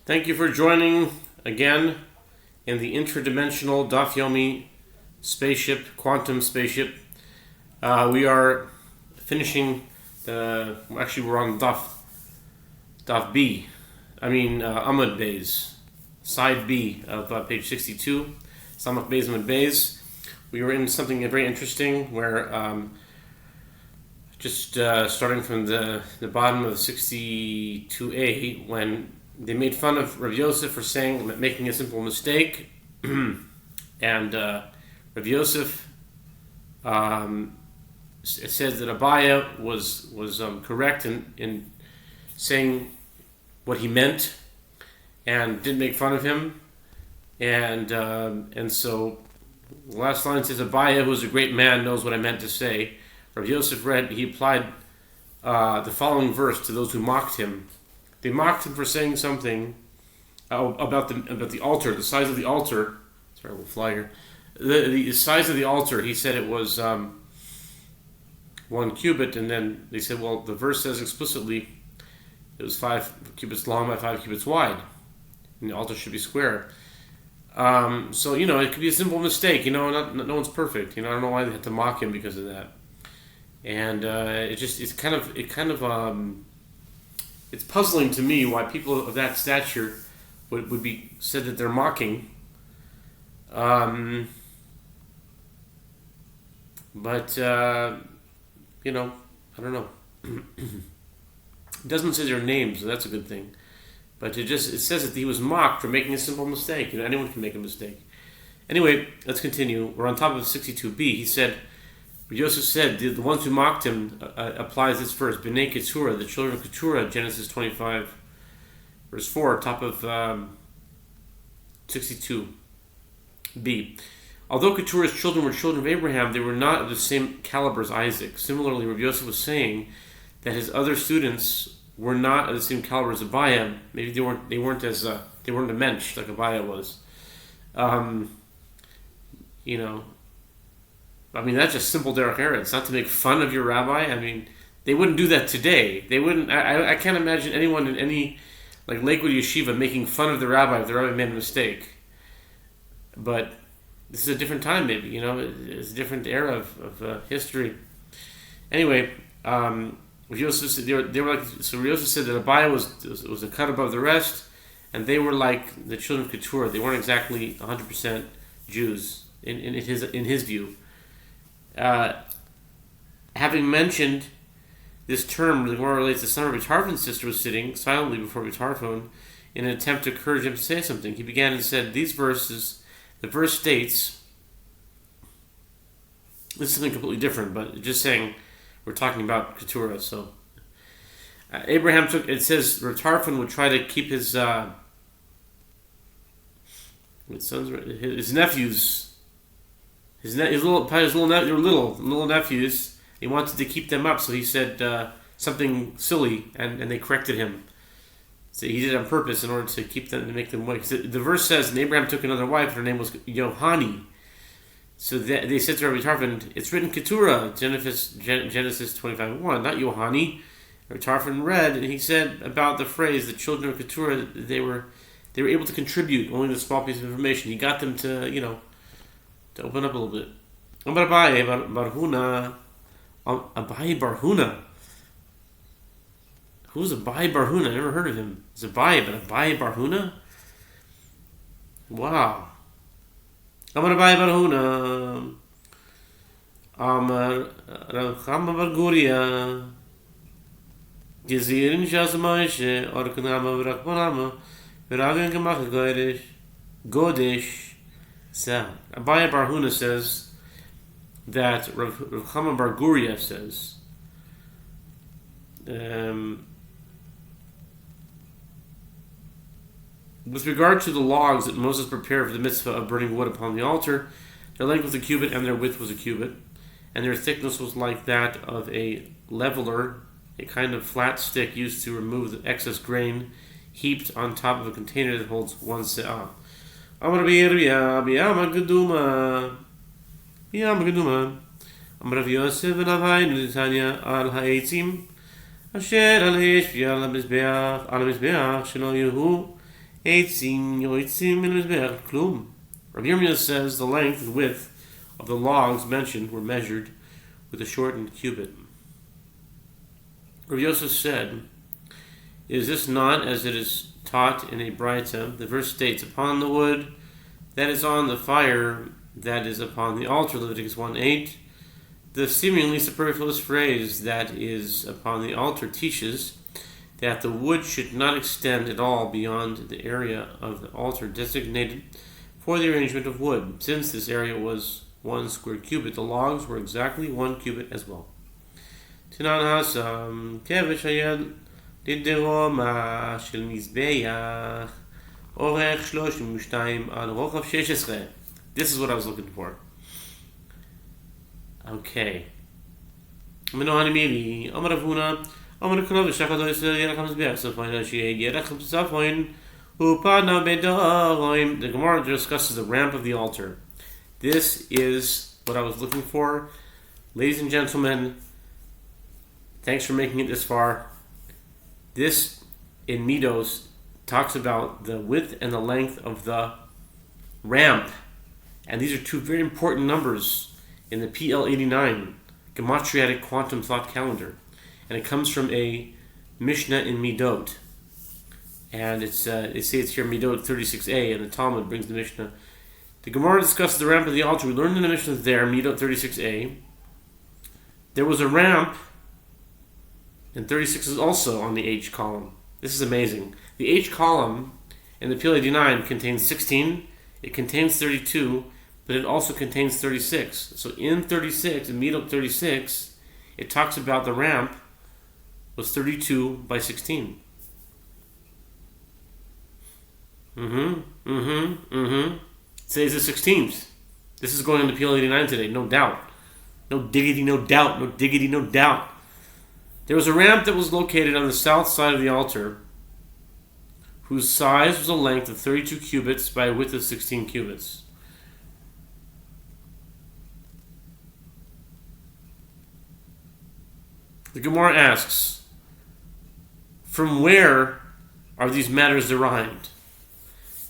Thank you for joining again in the interdimensional Daf Yomi quantum spaceship. We are finishing we're on Daf B. Amud Beis, side B of page 62, Samach Beis Amud Beis. We were in something very interesting where starting from the bottom of 62a, when they made fun of Rav Yosef for making a simple mistake, and Rav Yosef it says that Abaya was correct in saying what he meant, and didn't make fun of him, and so the last line says, Abaya, who is a great man, knows what I meant to say. Rav Yosef he applied the following verse to those who mocked him. They mocked him for saying something about the altar, the size of the altar. Sorry, we'll fly here. The size of the altar. He said it was 1 cubit, and then they said, well, the verse says explicitly it was 5 cubits long by 5 cubits wide, and the altar should be square. So it could be a simple mistake. No one's perfect. I don't know why they had to mock him because of that. And it's puzzling to me why people of that stature would be said that they're mocking. But I don't know. It doesn't say their names, so that's a good thing. But it says that he was mocked for making a simple mistake. Anyone can make a mistake. Anyway, let's continue. We're on top of 62b. He said, Yosef said, the ones who mocked him applies this verse, B'nai Keturah, the children of Keturah, Genesis 25, verse 4, top of 62b. Although Keturah's children were children of Abraham, they were not of the same caliber as Isaac. Similarly, Rabbi Yosef was saying that his other students were not of the same caliber as Abaya. Maybe they weren't a mensch like Abaya was. That's just simple derech eretz. It's not to make fun of your rabbi. They wouldn't do that today. They wouldn't. I can't imagine anyone in any Lakewood Yeshiva making fun of the rabbi if the rabbi made a mistake. But this is a different time, maybe. It's a different era of history. Anyway, Yosef said Yosef said that Abaya was a cut above the rest, and they were like the children of Keturah. They weren't exactly 100% Jews in his view. Having mentioned this term, the Gemara relates to some of Tarfon's sister was sitting silently before Tarfon in an attempt to encourage him to say something. He began and said, these verses, the verse states, this is something completely different, but just saying, we're talking about Keturah, so. It says, Tarfon would try to keep his nephews, his little nephews. He wanted to keep them up, so he said something silly, and they corrected him. So he did it on purpose in order to keep them, to make them wake. So the verse says, and Abraham took another wife, and her name was Yohani. So they said to Rabbi Tarfon, it's written Keturah, Genesis 25:1, not Yohani. Rabbi Tarfon read, and he said about the phrase, the children of Keturah, they were able to contribute only the small piece of information. He got them to open up a little bit. Abaye Barhuna. Who's Abaye Barhuna? I never heard of him. It's Abaye, but Abaye Barhuna? Wow. Abaye Barhuna. Chama Barguria. Gezirin Shazmaishe, Orkanama Vrakmanama, Viragan Gamaka Godesh. So, Abaye Barhuna says that Rav Chama Bar Guria says with regard to the logs that Moses prepared for the mitzvah of burning wood upon the altar, their length was a cubit and their width was a cubit, and their thickness was like that of a leveler, a kind of flat stick used to remove the excess grain heaped on top of a container that holds 1 se'ah. Amar Biyama Geduma. Amar Rav Yosef and Avaynu Litanya al Ha'etzim Asher al Heshvi al Mizbeach Shelo Yehu Eitzim yoitzim min mizbeach klum. Rabbi Yirmiyah says the length and width of the logs mentioned were measured with a shortened cubit. Rabbi Yosef said, "Is this not as it is taught in a Braita?" The verse states, "Upon the wood that is on the fire, that is upon the altar," Leviticus 1:8. The seemingly superfluous phrase, "that is upon the altar," teaches that the wood should not extend at all beyond the area of the altar designated for the arrangement of wood. Since this area was 1 square cubit, the logs were exactly 1 cubit as well. Tanan Hasam, Kevesh Hayad, Lideroma Shel Mizbeach, Orech 32 Al Rochav 16. This is what I was looking for. Okay. Menohani Mili, Amar Avuna, Amar Kanav, Shachado Yisrael, Yeracham Mizbeach, Sofer, Yeracham Sofer, Upana Bedaroim. The Gemara discusses the ramp of the altar. This is what I was looking for. Ladies and gentlemen, thanks for making it this far. This, in Midos, talks about the width and the length of the ramp. And these are two very important numbers in the PL89, Gematriatic Quantum Thought Calendar. And it comes from a Mishnah in Midot. And it says here Midot 36a, and the Talmud brings the Mishnah. The Gemara discusses the ramp of the altar. We learned in the Mishnah there, Midot 36a. There was a ramp, and 36 is also on the H column. This is amazing. The H column in the PL89 contains 16, it contains 32, but it also contains 36. So in 36, in Midot 36, it talks about the ramp was 32 by 16. It says the 16th. This is going on the PL89 today, no doubt. No diggity, no doubt. No diggity, no doubt. There was a ramp that was located on the south side of the altar, whose size was a length of 32 cubits by a width of 16 cubits. The Gemara asks, from where are these matters derived?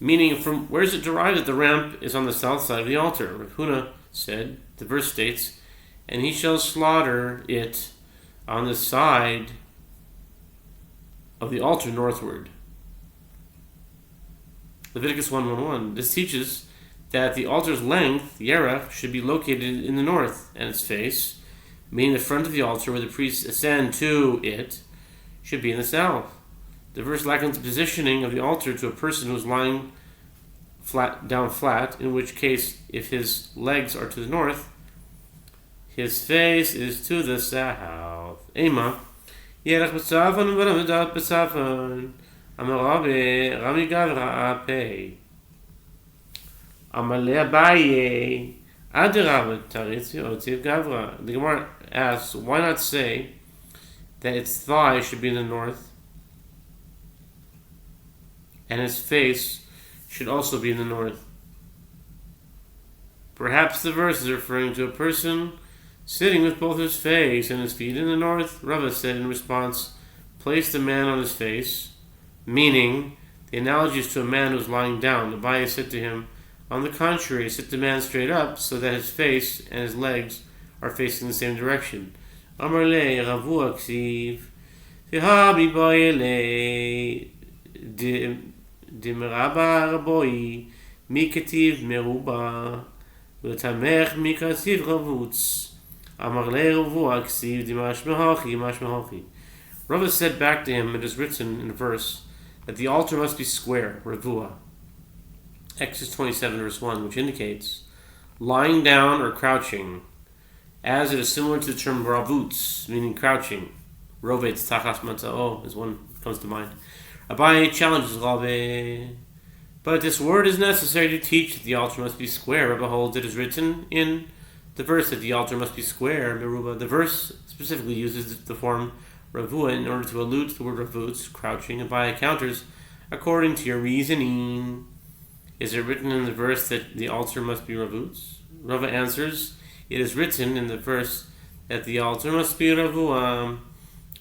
Meaning, from where is it derived that the ramp is on the south side of the altar? Rav Huna said, the verse states, "And he shall slaughter it on the side of the altar northward." Leviticus 1:1. This teaches that the altar's length, Yerach, should be located in the north, and its face, meaning the front of the altar where the priests ascend to it, should be in the south. The verse likens the positioning of the altar to a person who is lying down flat, in which case, if his legs are to the north, his face is to the south. Ema, Yerach b'tzafon v'ramadat b'tzafon, Amarabe Rami Gavra Apei, Amalei Abaye, Adirav Taritz Yotziv Gavra. The Gemara asks, why not say that its thigh should be in the north, and his face should also be in the north? Perhaps the verse is referring to a person sitting with both his face and his feet in the north. Rava said in response, place the man on his face, meaning the analogy is to a man who is lying down. Abaye said to him, on the contrary, sit the man straight up so that his face and his legs are facing the same direction. Amar le Ravu Aksiv, Tihabi Boyle Dimraba Raboi, Mikativ Meruba, Utamech Mikasiv Ravutz, Amar le Ravu Aksiv, Dimash Mehochi. Rava said back to him, it is written in a verse that the altar must be square, Ravua. Exodus 27 verse 1, which indicates lying down or crouching, as it is similar to the term ravutz, meaning crouching. Rovetz tachas matzao is one that comes to mind. Abaye challenges Rabbe, but this word is necessary to teach that the altar must be square. Rabbe holds it is written in the verse that the altar must be square, meruba. The verse specifically uses the form ravua in order to allude to the word ravutz, crouching. Abaye counters, according to your reasoning, is it written in the verse that the altar must be ravutz? Rava answers, it is written in the verse that the altar must be ravua,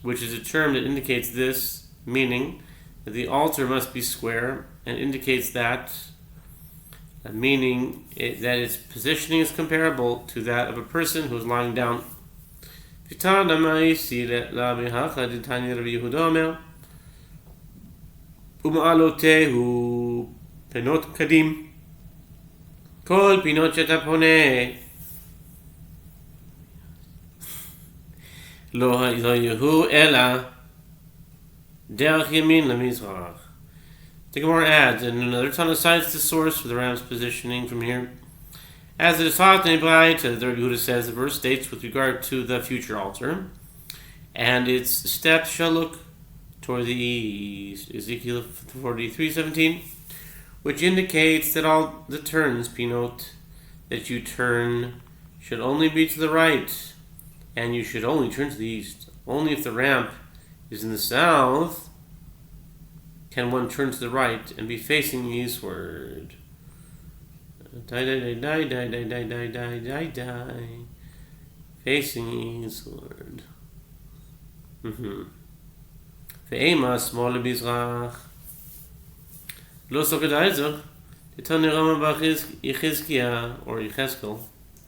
which is a term that indicates this, meaning that the altar must be square and indicates that, meaning that its positioning is comparable to that of a person who is lying down. פינות קדים כל פינות שאתה פונה לא יהיו אלא דרך ימין למזרח. The Gemara adds, and another Tana cites the source for the ram's positioning from here. As it is taught in Hebraic, the Rebbe Yehuda says, the verse states with regard to the future altar, and its steps shall look toward the east. Ezekiel 43:17, which indicates that all the turns, pinot, that you turn should only be to the right, and you should only turn to the east. Only if the ramp is in the south can one turn to the right and be facing eastward. Facing eastward. Ve'ema small bizrach. Lo so gedaizer. The Tanya Rambam Yechizkiah or Yecheskel,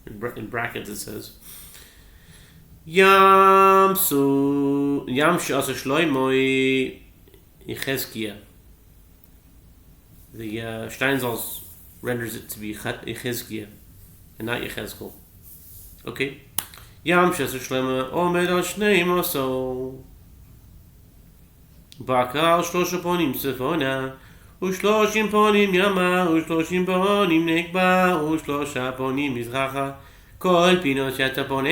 in brackets it says, Yam Shasa Shloimoi Yechizkiah. The Steinsaltz renders it to be Yechizkiah and not Yecheskel. Okay. Yam Shasa Shloimoi Omed al Shnei Moso Bakal Shlosha Ponim Sefona ושלושים פונים ימה, ושלושים פונים נקבה, ושלושה פונים מזרחה. כל פינות שאתה פונה,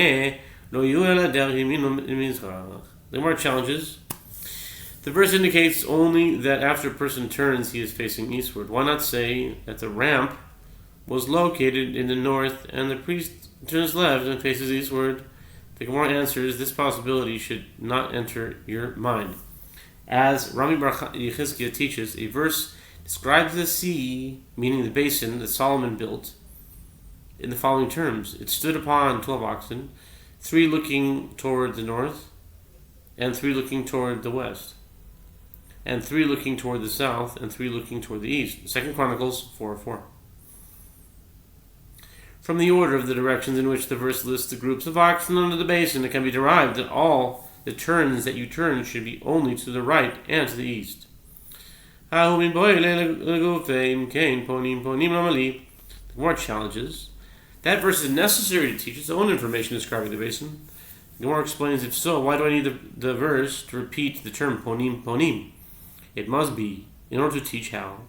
לא יהיו אלא דרך ימין למזרח. The Gemara challenges. The verse indicates only that after a person turns, he is facing eastward. Why not say that the ramp was located in the north, and the priest turns left and faces eastward? The Gemara answers, this possibility should not enter your mind. As Rami Bar Yechizkiah teaches, a verse describes the sea, meaning the basin that Solomon built, in the following terms. It stood upon 12 oxen, 3 looking toward the north, and 3 looking toward the west, and 3 looking toward the south, and 3 looking toward the east. 2 Chronicles 4:4. From the order of the directions in which the verse lists the groups of oxen under the basin, it can be derived that all the turns that you turn should be only to the right and to the east. The Gemara challenges. That verse is necessary to teach its own information describing the basin. The Gemara explains, if so, why do I need the verse to repeat the term ponim ponim? It must be in order to teach how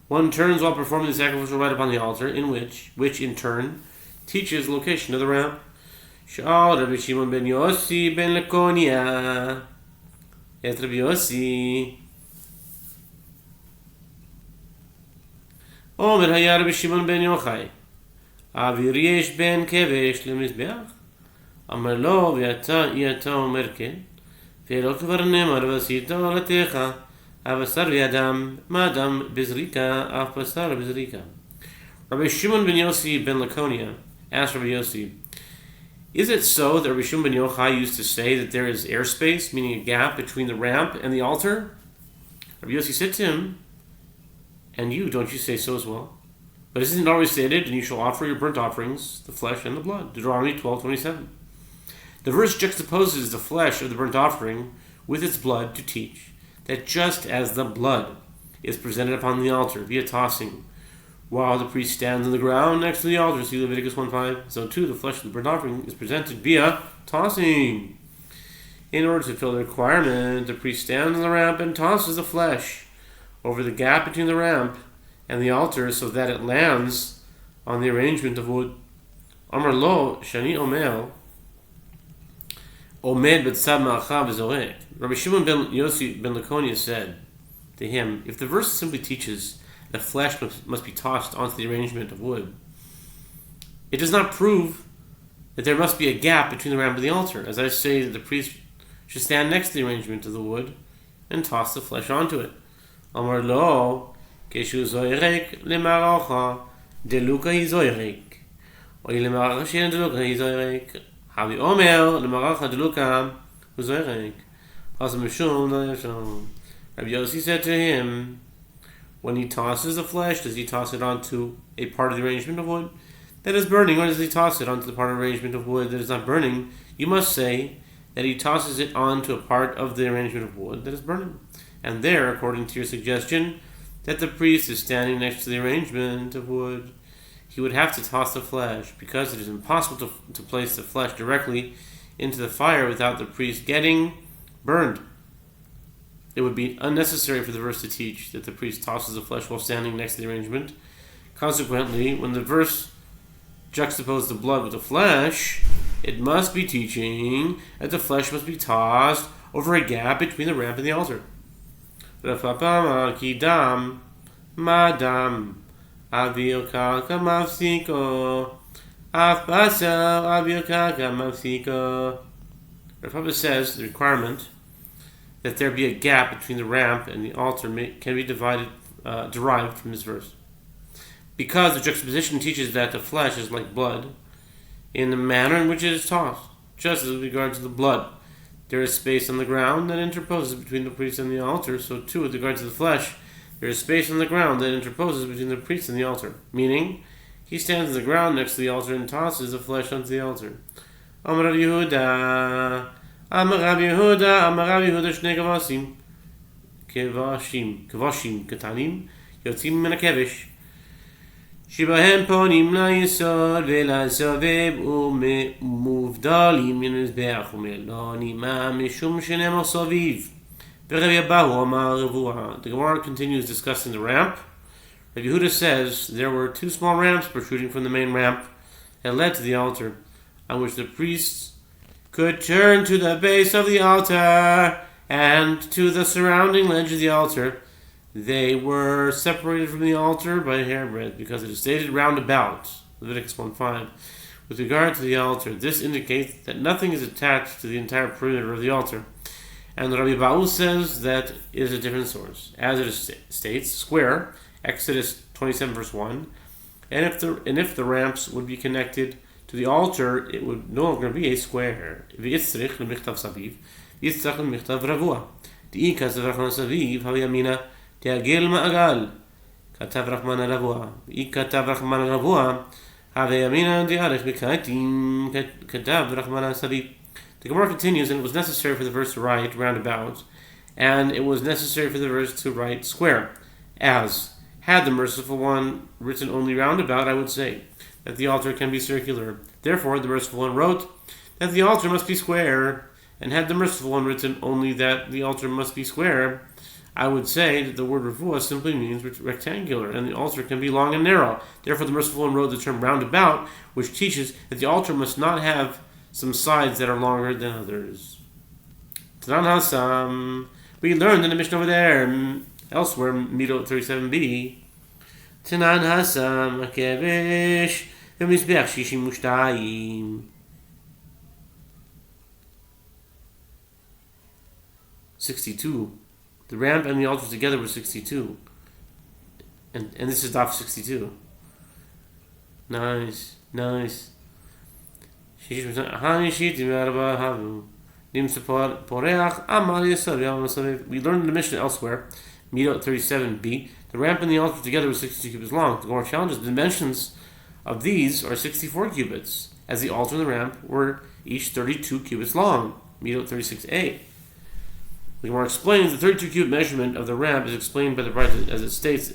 one turns while performing the sacrificial rite upon the altar, in which in turn teaches the location of the ramp. Sha'al Rabbi Shimon ben Yossi ben Lakonia. Et Rabbi Yossi. Omer haya Rabbi Shimon ben Yochai. Avir yesh ben kevesh lemizbeach. Amar lo v'yata yata omer ken. Ve'lo kvar nemar v'asita olatecha. Avasar v'yadam madam bezrika af basar bezrika. Rabbi Shimon ben Yossi ben Lakonia asked Rabbi Yossi, is it so that Rabbi Shimon ben Yochai used to say that there is airspace, meaning a gap between the ramp and the altar? Rabbi Yossi said to him, and you, don't you say so as well? But isn't it always stated, and you shall offer your burnt offerings, the flesh and the blood? Deuteronomy 12:27. The verse juxtaposes the flesh of the burnt offering with its blood to teach that just as the blood is presented upon the altar via tossing, while the priest stands on the ground next to the altar, see Leviticus 1:5, so too the flesh of the burnt offering is presented via tossing. In order to fill the requirement, the priest stands on the ramp and tosses the flesh over the gap between the ramp and the altar so that it lands on the arrangement of wood. Amar lo, shani omer, omed b'tzav ma'achav v'zorek. Rabbi Shimon ben Yossi ben Lakonia said to him, if the verse simply teaches that flesh must be tossed onto the arrangement of wood, it does not prove that there must be a gap between the ramp and the altar, as I say that the priest should stand next to the arrangement of the wood and toss the flesh onto it. Amar lo, keshu zoyrek lemaracha deluka hi zoyrek, or lemaracha she'en deluka hi zoyrek, havi omer lemaracha deluka hu zoyrek, has mishum no yashom. Rabbi Yossi said to him, when he tosses the flesh, does he toss it onto a part of the arrangement of wood that is burning, or does he toss it onto the part of the arrangement of wood that is not burning? You must say that he tosses it onto a part of the arrangement of wood that is burning. And there, according to your suggestion, that the priest is standing next to the arrangement of wood, he would have to toss the flesh, because it is impossible to place the flesh directly into the fire without the priest getting burned. It would be unnecessary for the verse to teach that the priest tosses the flesh while standing next to the arrangement. Consequently, when the verse juxtaposes the blood with the flesh, it must be teaching that the flesh must be tossed over a gap between the ramp and the altar. Rav says the requirement that there be a gap between the ramp and the altar can be derived from this verse. Because the juxtaposition teaches that the flesh is like blood in the manner in which it is tossed. Just as with regard to the blood, there is space on the ground that interposes between the priest and the altar, so too with regard to the flesh, there is space on the ground that interposes between the priest and the altar. Meaning, he stands on the ground next to the altar and tosses the flesh onto the altar. Amar Rav Yehuda, Shnei Kavashim Katanim, Yotzim min hakevesh. שבהם פונים ליסוד ולסובב ומובדלים מן המזבח ומלא נימה משום שנאמר סביב. ורבי אבאו אמר רבוע. The Gemara continues discussing the ramp. Rabbi Yehuda says there were two small ramps protruding from the main ramp that led to the altar, on which the priests could turn to the base of the altar and to the surrounding ledge of the altar. They were separated from the altar by a hairbreadth, because it is stated round about, Leviticus 1:5. With regard to the altar, this indicates that nothing is attached to the entire perimeter of the altar. And Rabbi Ba'u says that it is a different source. As it states, square, Exodus 27 verse 1, and if the ramps would be connected to the altar, it would no longer be a square. V'yitzrich l'michtav saviv, v'yitzrich l'michtav ravua. D'ika zevachim saviv, hav'yamina תעגל מעגל, כתב רחמן הרבוע, אי כתב רחמן הרבוע, הווה ימינה דארך בקייטים, כתב רחמן הסביב. The Gemara continues, and it was necessary for the verse to write roundabout, and it was necessary for the verse to write square, as, had the merciful one written only roundabout, I would say that the altar can be circular. Therefore, the merciful one wrote that the altar must be square, and had the merciful one written only that the altar must be square, I would say that the word revuah simply means rectangular, and the altar can be long and narrow. Therefore, the merciful one wrote the term roundabout, which teaches that the altar must not have some sides that are longer than others. Tanan Hasam, we learned in the Mishnah over there, elsewhere, Midot 37b. Tanan Hasam, Akevesh, V'mizbeach Shishim Mushtayim. 62. The ramp and the altar together were 62. And this is Daf 62. Nice. We learned in the Mishnah elsewhere, Midot 37b, the ramp and the altar together were 62 cubits long. The Gemara challenges the dimensions of these are 64 cubits, as the altar and the ramp were each 32 cubits long. Midot 36a. The Gemara explains the 32 cubit measurement of the ramp is explained by the Bride as it states,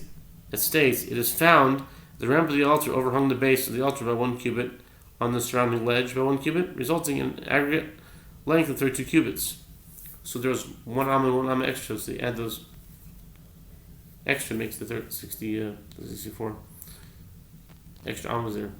it is found the ramp of the altar overhung the base of the altar by 1 cubit, on the surrounding ledge by 1 cubit, resulting in an aggregate length of 32 cubits. So there's 1 amma and 1 amma extra, so you add those extra makes the 64 extra ammas there.